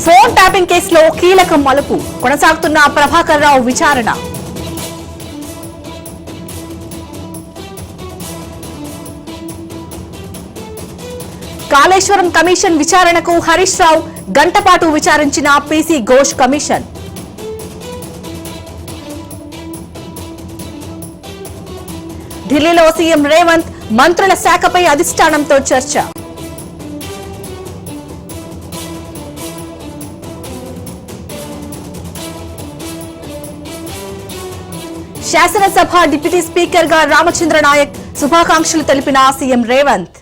Phone tapping కేసులో కీలక మలుపు కొనసాగుతున్న ప్రభాకర్ రావు విచారణ. కాళేశ్వరం కమిషన్ విచారణకు హరీష్ రావు గంటపాటు విచారించిన పీసీ ఘోష్ కమిషన్. ఢిల్లీలో సీఎం రేవంత్ మంత్రుల శాఖపై అధిష్టానంతో చర్చ. శాసనసభ డిప్యూటీ స్పీకర్ గా రామచంద్ర నాయక్ శుభాకాంక్షలు తెలిపిన సీఎం రేవంత్.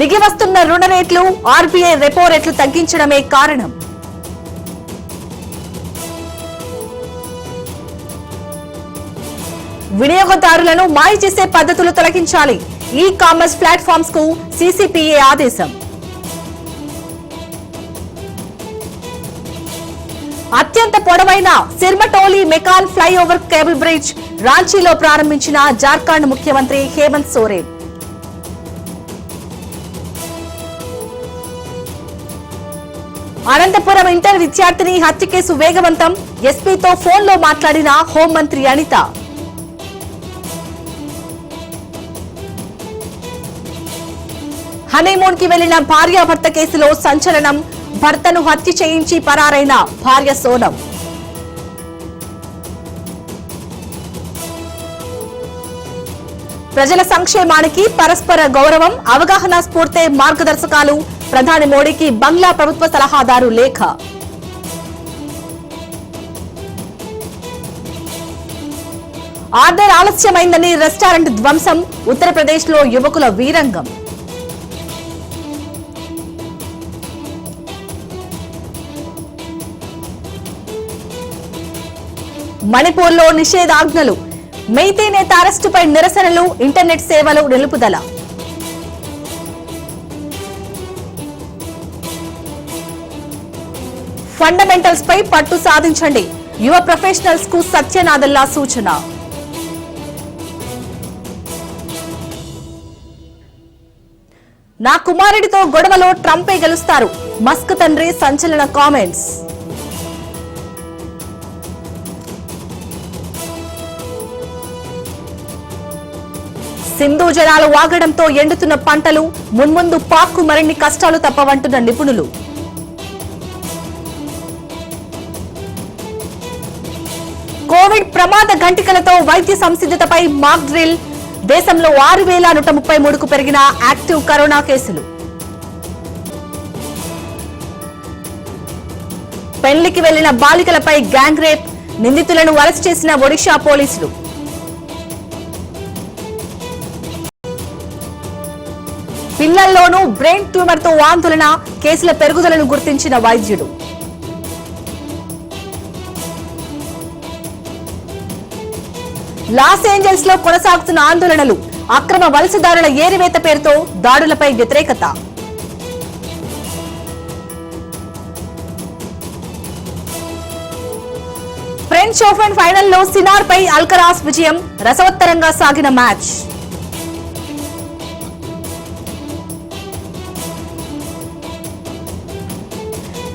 దిగి వస్తున్న రుణ రేట్లు, ఆర్బీఐ రెపో రేట్లు తగ్గించడమే కారణం. వినియోగదారులను మాయ చేసే పద్ధతులు తొలగించాలి. ఈ కామర్స్ ప్లాట్ఫామ్స్ కు సీసీపీఏ ఆదేశం. అత్యంత పొడవైన సిర్మటోలి మెకాన్ ఫ్లైఓవర్ కేబుల్ బ్రిడ్జ్ రాంచీలో ప్రారంభించిన జార్ఖండ్ ముఖ్యమంత్రి హేమంత్ సోరెన్. అనంతపురం ఇంటర్ విద్యార్థిని హత్య కేసు వేగవంతం. ఎస్పీతో ఫోన్లో మాట్లాడిన హోంమంత్రి అనిత. హనీమూన్ కి వెళ్లిన భార్యాభర్త కేసులో సంచలనం. భర్తను హత్య చేయించి పరారైన భార్య సోనం. ప్రజల సంక్షేమానికి పరస్పర గౌరవం, అవగాహన స్ఫూర్తే మార్గదర్శకాలు. ప్రధాని మోడీకి బంగ్లా ప్రభుత్వ సలహాదారు లేఖ. ఆర్డర్ ఆలస్యమైందని రెస్టారెంట్ ధ్వంసం. ఉత్తరప్రదేశ్ లో యువకుల వీరంగం. మణిపూర్లో నిషేధాజ్ఞలు. మెయితే నేత అరెస్టుపై నిరసనలు, ఇంటర్నెట్ సేవలు నిలుపుదల. ఫండమెంటల్స్ పై పట్టు సాధించండి. యువ ప్రొఫెషనల్స్ కు సత్యనాదల్లా సూచన. నా కుమారుడితో గొడవలో ట్రంపే గెలుస్తారు. మస్క్ తండ్రి సంచలన కామెంట్స్. సింధు జలాలు వాగడంతో ఎండుతున్న పంటలు. మున్ముందు పాక్కు మరిన్ని కష్టాలు తప్పవంటున్న నిపుణులు. కోవిడ్ ప్రమాద గంటికలతో వైద్య సంసిద్ధతపై మాక్ డ్రిల్. దేశంలో 6,133కు పెరిగిన యాక్టివ్ కరోనా కేసులు. పెళ్లికి వెళ్లిన బాలికలపై గ్యాంగ్ రేప్. నిందితులను అరెస్ట్ చేసిన ఒడిషా పోలీసులు. పిల్లల్లోనూ బ్రెయిన్ ట్యూమర్ తో ఆందోళన. కేసుల పెరుగుదలను గుర్తించిన వైద్యుడు. లాస్ ఏంజల్స్ లో కొనసాగుతున్న ఆందోళనలు. అక్రమ వలసదారుల ఏరివేత పేరుతో దాడులపై వ్యతిరేకత. ఫ్రెంచ్ ఓపెన్ ఫైనల్లో సినార్ పై అల్కరాస్ విజయం. రసవత్తరంగా సాగిన match.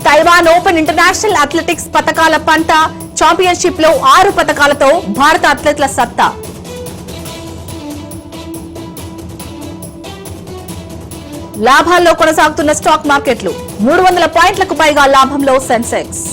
Taiwan open international athletics పతకాల పంట. ఛాంపియన్షిప్ లో 6 పతకాలతో భారత అథ్లెట్ల సత్తా. లాభాల్లో కొనసాగుతున్న స్టాక్ మార్కెట్లు. 300 పాయింట్లకు పైగా లాభంలో సెన్సెక్స్.